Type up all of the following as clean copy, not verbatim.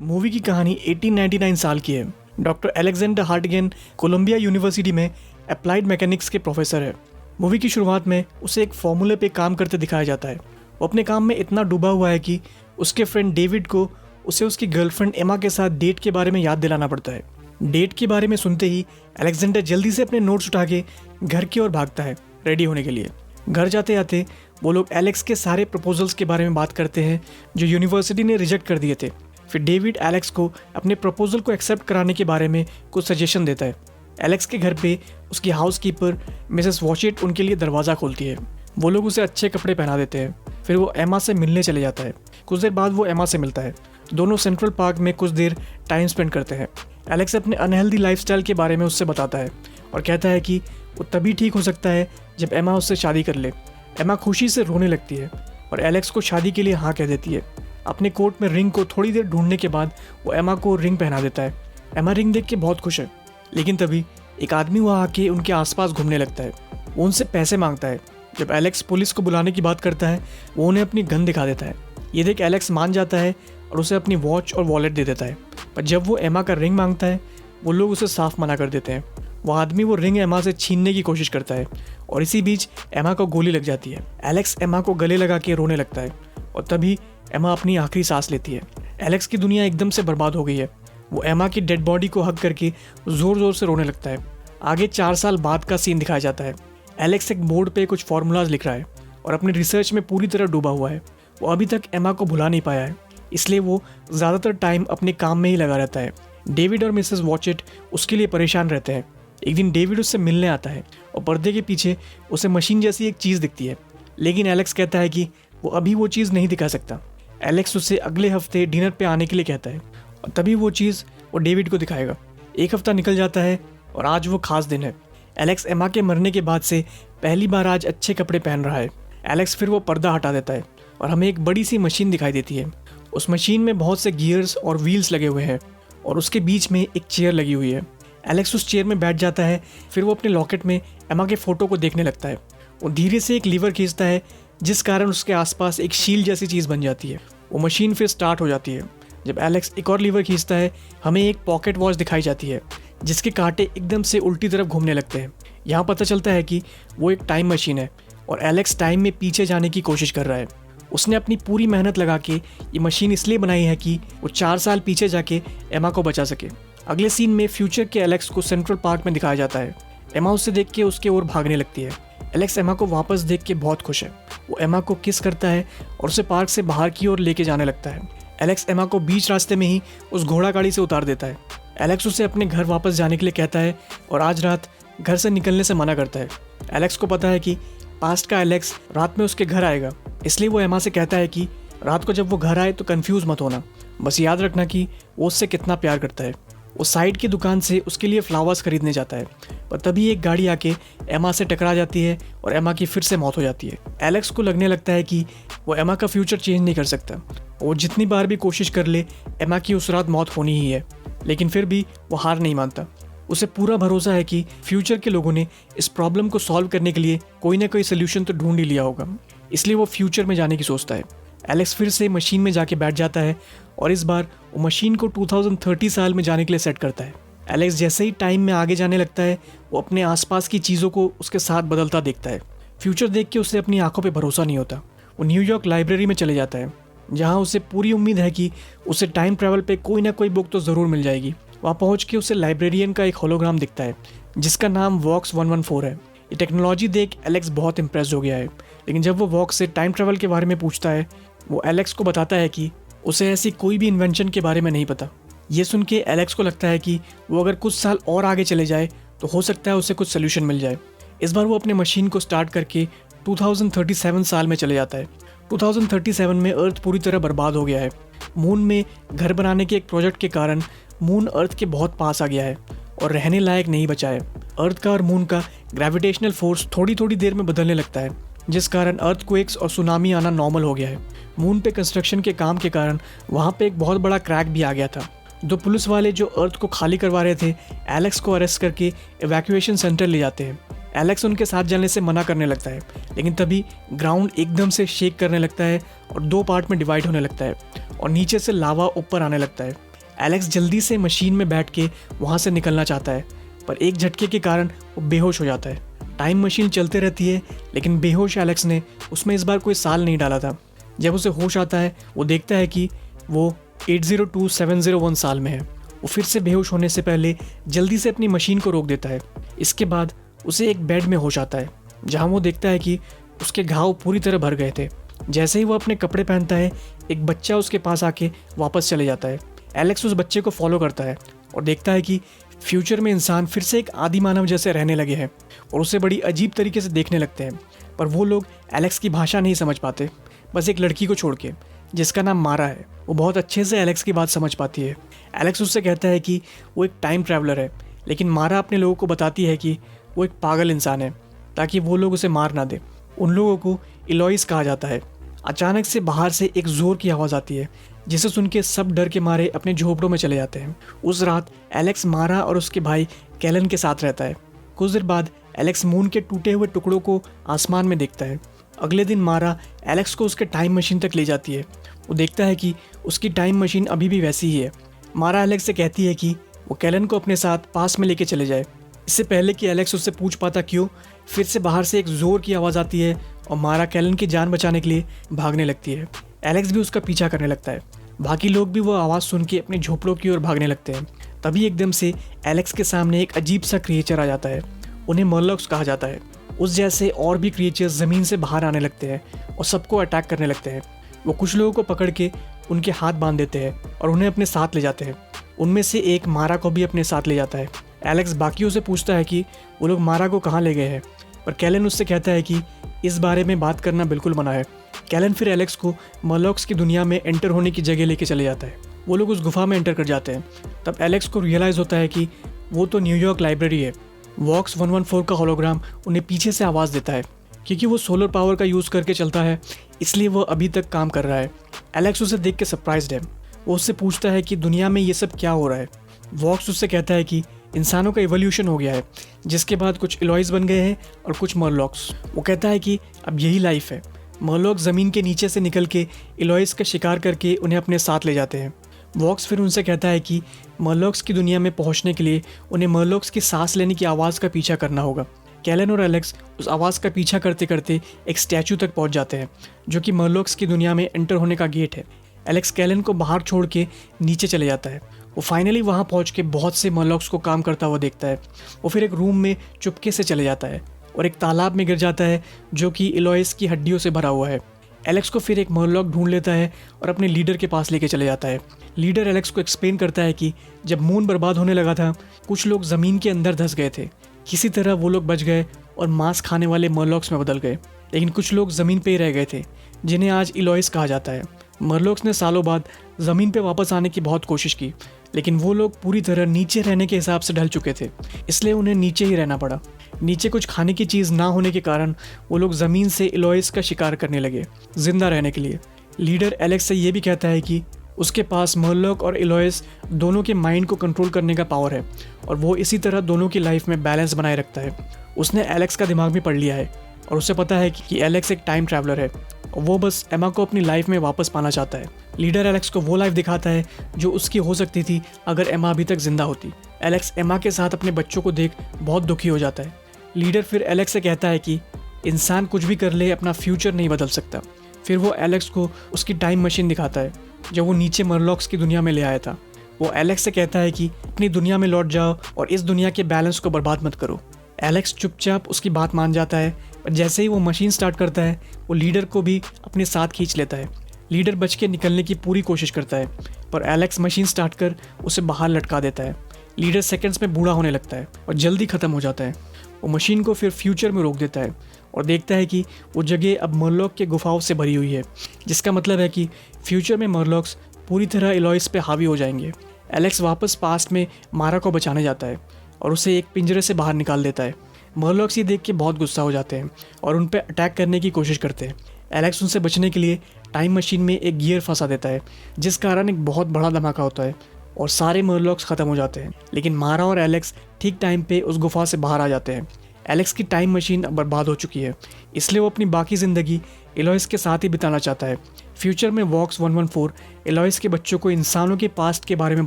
Movie की कहानी 1899 साल की है। Doctor Alexander Hartigan Columbia University में अप्लाइड मैकेनिक्स के प्रोफेसर है। मूवी की शुरुआत में उसे एक फॉर्मूले पे काम करते दिखाया जाता है। वो अपने काम में इतना डूबा हुआ है कि उसके फ्रेंड डेविड को उसे उसकी गर्लफ्रेंड एमा के साथ डेट के बारे में याद दिलाना पड़ता है। डेट के बारे में सुनते ही अलेक्जेंडर जल्दी से अपने नोट्स उठा के घर की ओर भागता है रेडी होने के लिए। घर जाते जाते वो लोग एलेक्स के सारे प्रपोजल्स के बारे में बात करते हैं जो यूनिवर्सिटी ने रिजेक्ट कर दिए थे। फिर डेविड एलेक्स को अपने प्रपोजल को एक्सेप्ट कराने के बारे में कुछ सजेशन देता है। एलेक्स के घर पे उसकी हाउसकीपर मिसेस वॉशिट उनके लिए दरवाज़ा खोलती है। वो लोग उसे अच्छे कपड़े पहना देते हैं। फिर वो एमा से मिलने चले जाता है। कुछ देर बाद वो एमा से मिलता है। दोनों सेंट्रल पार्क में कुछ देर टाइम स्पेंड करते हैं। एलेक्स अपने अनहेल्दी लाइफस्टाइल के बारे में उससे बताता है और कहता है कि वो तभी ठीक हो सकता है जब एमा उससे शादी कर ले। एमा खुशी से रोने लगती है और एलेक्स को शादी के लिए हाँ कह देती है। अपने कोट में रिंग को थोड़ी देर ढूंढने के बाद वो एमा को रिंग पहना देता है। एमा रिंग देख के बहुत खुश है, लेकिन तभी एक आदमी वहाँ आके उनके आसपास घूमने लगता है। वो उनसे पैसे मांगता है। जब एलेक्स पुलिस को बुलाने की बात करता है वो उन्हें अपनी गन दिखा देता है। ये देख एलेक्स मान जाता है और उसे अपनी वॉच और वॉलेट दे देता है। पर जब वो एमा का रिंग मांगता है वो लोग उसे साफ मना कर देते हैं। वो आदमी वो रिंग एमा से छीनने की कोशिश करता है और इसी बीच एमा को गोली लग जाती है। एलेक्स एमा को गले लगा के रोने लगता है और तभी एमा अपनी आखिरी सांस लेती है। एलेक्स की दुनिया एकदम से बर्बाद हो गई है। वो एमा की डेड बॉडी को हग करके ज़ोर ज़ोर से रोने लगता है। आगे 4 साल बाद का सीन दिखाया जाता है। एलेक्स एक बोर्ड पे कुछ फार्मूलाज लिख रहा है और अपनी रिसर्च में पूरी तरह डूबा हुआ है। वो अभी तक एमा को भुला नहीं पाया है, इसलिए वो ज़्यादातर टाइम अपने काम में ही लगा रहता है। डेविड और मिसेस वॉचिट उसके लिए परेशान रहते हैं। एक दिन डेविड उससे मिलने आता है और पर्दे के पीछे उसे मशीन जैसी एक चीज़ दिखती है, लेकिन एलेक्स कहता है कि वो अभी वो चीज़ नहीं दिखा सकता। एलेक्स उससे अगले हफ्ते डिनर पे आने के लिए कहता है और तभी वो चीज़ वो डेविड को दिखाएगा। एक हफ्ता निकल जाता है और आज वो खास दिन है। एलेक्स एमा के मरने के बाद से पहली बार आज अच्छे कपड़े पहन रहा है। एलेक्स फिर वो पर्दा हटा देता है और हमें एक बड़ी सी मशीन दिखाई देती है। उस मशीन में बहुत से गियर्स और व्हील्स लगे हुए हैं और उसके बीच में एक चेयर लगी हुई है। एलेक्स उस चेयर में बैठ जाता है। फिर वो अपने लॉकेट में एमा के फ़ोटो को देखने लगता है। वो धीरे से एक लीवर खींचता है जिस कारण उसके आसपास एक शील्ड जैसी चीज़ बन जाती है। वो मशीन फिर स्टार्ट हो जाती है। जब एलेक्स एक और लीवर खींचता है हमें एक पॉकेट वॉच दिखाई जाती है जिसके कांटे एकदम से उल्टी तरफ घूमने लगते हैं। यहाँ पता चलता है कि वो एक टाइम मशीन है और एलेक्स टाइम में पीछे जाने की कोशिश कर रहा है। उसने अपनी पूरी मेहनत लगा के ये मशीन इसलिए बनाई है कि वो 4 साल पीछे जाके एमा को बचा सके। अगले सीन में फ्यूचर के एलेक्स को सेंट्रल पार्क में दिखाया जाता है। एमा उसे देख के उसके ओर भागने लगती है। एलेक्स एमा को वापस देख के बहुत खुश है। वो एमा को किस करता है और उसे पार्क से बाहर की ओर लेके जाने लगता है। एलेक्स एमा को बीच रास्ते में ही उस घोड़ा गाड़ी से उतार देता है। एलेक्स उसे अपने घर वापस जाने के लिए कहता है और आज रात घर से निकलने से मना करता है। एलेक्स को पता है कि पास्ट का एलेक्स रात में उसके घर आएगा, इसलिए वो एमा से कहता है कि रात को जब वो घर आए तो कंफ्यूज मत होना, बस याद रखना कि वो उससे कितना प्यार करता है। वो साइड की दुकान से उसके लिए फ्लावर्स खरीदने जाता है, पर तभी एक गाड़ी आके एमा से टकरा जाती है और एमा की फिर से मौत हो जाती है। एलेक्स को लगने लगता है कि वो एमा का फ्यूचर चेंज नहीं कर सकता। वो जितनी बार भी कोशिश कर ले एमा की उस रात मौत होनी ही है, लेकिन फिर भी वो हार नहीं मानता। उसे पूरा भरोसा है कि फ्यूचर के लोगों ने इस प्रॉब्लम को सॉल्व करने के लिए कोई ना कोई सोल्यूशन तो ढूंढ ही लिया होगा, इसलिए वो फ्यूचर में जाने की सोचता है। एलेक्स फिर से मशीन में जाके बैठ जाता है और इस बार वो मशीन को 2030 साल में जाने के लिए सेट करता है। एलेक्स जैसे ही टाइम में आगे जाने लगता है वो अपने आसपास की चीज़ों को उसके साथ बदलता देखता है। फ्यूचर देख के उसे अपनी आंखों पे भरोसा नहीं होता। वो न्यूयॉर्क लाइब्रेरी में चले जाता है जहाँ उसे पूरी उम्मीद है कि उसे टाइम ट्रैवल पे कोई ना कोई बुक तो ज़रूर मिल जाएगी। वहाँ पहुँच के उसे लाइब्रेरियन का एक होलोग्राम दिखता है जिसका नाम वॉक्स 114 है। ये टेक्नोलॉजी देख एलेक्स बहुत इम्प्रेस हो गया है, लेकिन जब वो वॉक्स से टाइम ट्रैवल के बारे में पूछता है वो एलेक्स को बताता है कि उसे ऐसी कोई भी इन्वेंशन के बारे में नहीं पता। ये सुन के एलेक्स को लगता है कि वो अगर कुछ साल और आगे चले जाए तो हो सकता है उसे कुछ सोल्यूशन मिल जाए। इस बार वो अपने मशीन को स्टार्ट करके 2037 साल में चले जाता है। 2037 में अर्थ पूरी तरह बर्बाद हो गया है। मून में घर बनाने के एक प्रोजेक्ट के कारण मून अर्थ के बहुत पास आ गया है और रहने लायक नहीं बचा है। अर्थ का और मून का ग्रेविटेशनल फोर्स थोड़ी थोड़ी देर में बदलने लगता है, जिस कारण अर्थक्वेक्स और सुनामी आना नॉर्मल हो गया है। मून पे कंस्ट्रक्शन के काम के कारण वहाँ पे एक बहुत बड़ा क्रैक भी आ गया था। दो पुलिस वाले जो अर्थ को खाली करवा रहे थे एलेक्स को अरेस्ट करके इवैक्यूएशन सेंटर ले जाते हैं। एलेक्स उनके साथ जाने से मना करने लगता है, लेकिन तभी ग्राउंड एकदम से शेक करने लगता है और 2 पार्ट में डिवाइड होने लगता है और नीचे से लावा ऊपर आने लगता है। एलेक्स जल्दी से मशीन में बैठ के वहाँ से निकलना चाहता है, पर एक झटके के कारण वो बेहोश हो जाता है। टाइम मशीन चलते रहती है, लेकिन बेहोश एलेक्स ने उसमें इस बार कोई साल नहीं डाला था। जब उसे होश आता है, वो देखता है कि वो 802701 साल में है। वो फिर से बेहोश होने से पहले जल्दी से अपनी मशीन को रोक देता है। इसके बाद उसे एक बेड में होश आता है, जहाँ वो देखता है कि उसके घाव पूरी तरह भर गए थे। जैसे ही वो अपने कपड़े पहनता है, एक बच्चा उसके पास आके वापस चले जाता है। एलेक्स उस बच्चे को फॉलो करता है और देखता है कि फ्यूचर में इंसान फिर से एक आदि मानव जैसे रहने लगे हैं और उसे बड़ी अजीब तरीके से देखने लगते हैं। पर वो लोग एलेक्स की भाषा नहीं समझ पाते, बस एक लड़की को छोड़ के, जिसका नाम मारा है। वो बहुत अच्छे से एलेक्स की बात समझ पाती है। एलेक्स उससे कहता है कि वो एक टाइम ट्रैवलर है, लेकिन मारा अपने लोगों को बताती है कि वो एक पागल इंसान है, ताकि वो लोग उसे मार ना दे। उन लोगों को इलोइस कहा जाता है। अचानक से बाहर से एक जोर की आवाज़ आती है, जिसे सुन के सब डर के मारे अपने झोपड़ों में चले जाते हैं। उस रात एलेक्स मारा और उसके भाई कैलन के साथ रहता है। कुछ देर बाद एलेक्स मून के टूटे हुए टुकड़ों को आसमान में देखता है। अगले दिन मारा एलेक्स को उसके टाइम मशीन तक ले जाती है। वो देखता है कि उसकी टाइम मशीन अभी भी वैसी ही है। मारा एलेक्स से कहती है कि वो कैलन को अपने साथ पास में लेके चले जाए। इससे पहले कि एलेक्स उससे पूछ पाता क्यों, फिर से बाहर से एक जोर की आवाज़ आती है और मारा कैलन की जान बचाने के लिए भागने लगती है। एलेक्स भी उसका पीछा करने लगता है। बाकी लोग भी वो आवाज़ सुन के अपने झोपड़ों की ओर भागने लगते हैं। तभी एकदम से एलेक्स के सामने एक अजीब सा क्रिएचर आ जाता है। उन्हें मरलॉक्स कहा जाता है। उस जैसे और भी क्रिएचर्स ज़मीन से बाहर आने लगते हैं और सबको अटैक करने लगते हैं। वो कुछ लोगों को पकड़ के उनके हाथ बांध देते हैं और उन्हें अपने साथ ले जाते हैं। उनमें से एक मारा को भी अपने साथ ले जाता है। एलेक्स बाकियों से पूछता है कि वो लोग मारा को कहाँ ले गए हैं, पर कैलन उससे कहता है कि इस बारे में बात करना बिल्कुल मना है। कैलन फिर एलेक्स को मरलॉक्स की दुनिया में एंटर होने की जगह लेके चले जाता है। वो लोग उस गुफा में एंटर कर जाते हैं। तब एलेक्स को रियलाइज़ होता है कि वो तो न्यूयॉर्क लाइब्रेरी है। वॉक्स 114 का होलोग्राम उन्हें पीछे से आवाज़ देता है। क्योंकि वो सोलर पावर का यूज़ करके चलता है, इसलिए वो अभी तक काम कर रहा है। एलेक्स उसे देख के सरप्राइज्ड है। वो उससे पूछता है कि दुनिया में ये सब क्या हो रहा है। वॉक्स उससे कहता है कि इंसानों का इवोल्यूशन हो गया है, जिसके बाद कुछ इलॉइस बन गए हैं और कुछ मरलॉक्स। वो कहता है कि अब यही लाइफ है। मरलॉक ज़मीन के नीचे से निकल के इलॉइस का शिकार करके उन्हें अपने साथ ले जाते हैं। वॉक्स फिर उनसे कहता है कि मरलॉक्स की दुनिया में पहुंचने के लिए उन्हें मरलॉक्स की सांस लेने की आवाज़ का पीछा करना होगा। कैलन और एलेक्स उस आवाज़ का पीछा करते करते एक स्टैचू तक पहुंच जाते हैं, जो कि मरलॉक्स की दुनिया में एंटर होने का गेट है। एलेक्स कैलन को बाहर छोड़ के नीचे चले जाता है। वो फाइनली वहाँ पहुँच के बहुत से मरलॉक्स को काम करता हुआ देखता है। वो फिर एक रूम में चुपके से चले जाता है और एक तालाब में गिर जाता है, जो कि इलॉइस की हड्डियों से भरा हुआ है। एलेक्स को फिर एक मरलॉक ढूंढ लेता है और अपने लीडर के पास लेके चले जाता है। लीडर एलेक्स को एक्सप्लेन करता है कि जब मून बर्बाद होने लगा था, कुछ लोग ज़मीन के अंदर धंस गए थे। किसी तरह वो लोग बच गए और मांस खाने वाले मरलॉक्स में बदल गए, लेकिन कुछ लोग ज़मीन पे ही रह गए थे, जिन्हें आज इलॉइस कहा जाता है। मरलॉक्स ने सालों बाद ज़मीन पे वापस आने की बहुत कोशिश की, लेकिन वो लोग पूरी तरह नीचे रहने के हिसाब से ढल चुके थे, इसलिए उन्हें नीचे ही रहना पड़ा। नीचे कुछ खाने की चीज़ ना होने के कारण वो लोग ज़मीन से इलॉइस का शिकार करने लगे, जिंदा रहने के लिए। लीडर एलेक्स से ये भी कहता है कि उसके पास मरलॉक और इलॉइस दोनों के माइंड को कंट्रोल करने का पावर है और वो इसी तरह दोनों की लाइफ में बैलेंस बनाए रखता है। उसने एलेक्स का दिमाग भी पढ़ लिया है और उसे पता है कि एलेक्स एक टाइम ट्रैवलर है और वो बस एमा को अपनी लाइफ में वापस पाना चाहता है। लीडर एलेक्स को वो लाइफ दिखाता है जो उसकी हो सकती थी अगर एमा अभी तक जिंदा होती। एलेक्स एमा के साथ अपने बच्चों को देख बहुत दुखी हो जाता है। लीडर फिर एलेक्स से कहता है कि इंसान कुछ भी कर ले, अपना फ्यूचर नहीं बदल सकता। फिर वो एलेक्स को उसकी टाइम मशीन दिखाता है जो वो नीचे मरलॉक्स की दुनिया में ले आया था। वो एलेक्स से कहता है कि अपनी दुनिया में लौट जाओ और इस दुनिया के बैलेंस को बर्बाद मत करो। एलेक्स चुपचाप उसकी बात मान जाता है, पर जैसे ही वो मशीन स्टार्ट करता है, वो लीडर को भी अपने साथ खींच लेता है। लीडर बच के निकलने की पूरी कोशिश करता है, पर एलेक्स मशीन स्टार्ट कर उसे बाहर लटका देता है। लीडर सेकंड्स में बूढ़ा होने लगता है और जल्दी ख़त्म हो जाता है। वो मशीन को फिर फ्यूचर में रोक देता है और देखता है कि वो जगह अब मरलॉक के गुफाओं से भरी हुई है, जिसका मतलब है कि फ्यूचर में मरलॉक्स पूरी तरह इलॉइस पे हावी हो जाएंगे। एलेक्स वापस पास्ट में मारा को बचाने जाता है और उसे एक पिंजरे से बाहर निकाल देता है। मरलॉक्स ये देख के बहुत गुस्सा हो जाते हैं और उन पर अटैक करने की कोशिश करते हैं। एलेक्स उनसे बचने के लिए टाइम मशीन में एक गियर फंसा देता है, जिस कारण एक बहुत बड़ा धमाका होता है और सारे मरलॉक्स ख़त्म हो जाते हैं। लेकिन मारा और एलेक्स ठीक टाइम पे उस गुफा से बाहर आ जाते हैं। एलेक्स की टाइम मशीन अब बर्बाद हो चुकी है, इसलिए वो अपनी बाकी ज़िंदगी इलॉइस के साथ ही बिताना चाहता है। फ्यूचर में वॉक्स 114 एलॉइस के बच्चों को इंसानों के पास्ट के बारे में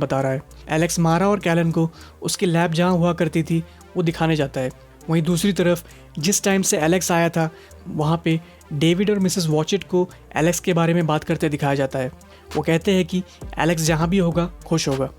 बता रहा है। एलेक्स मारा और कैलन को उसकी लैब जहाँ हुआ करती थी वो दिखाने जाता है। वहीं दूसरी तरफ जिस टाइम से एलेक्स आया था वहाँ पे डेविड और मिसेस वॉचेट को एलेक्स के बारे में बात करते दिखाया जाता है। वो कहते हैं कि एलेक्स जहाँ भी होगा खुश होगा।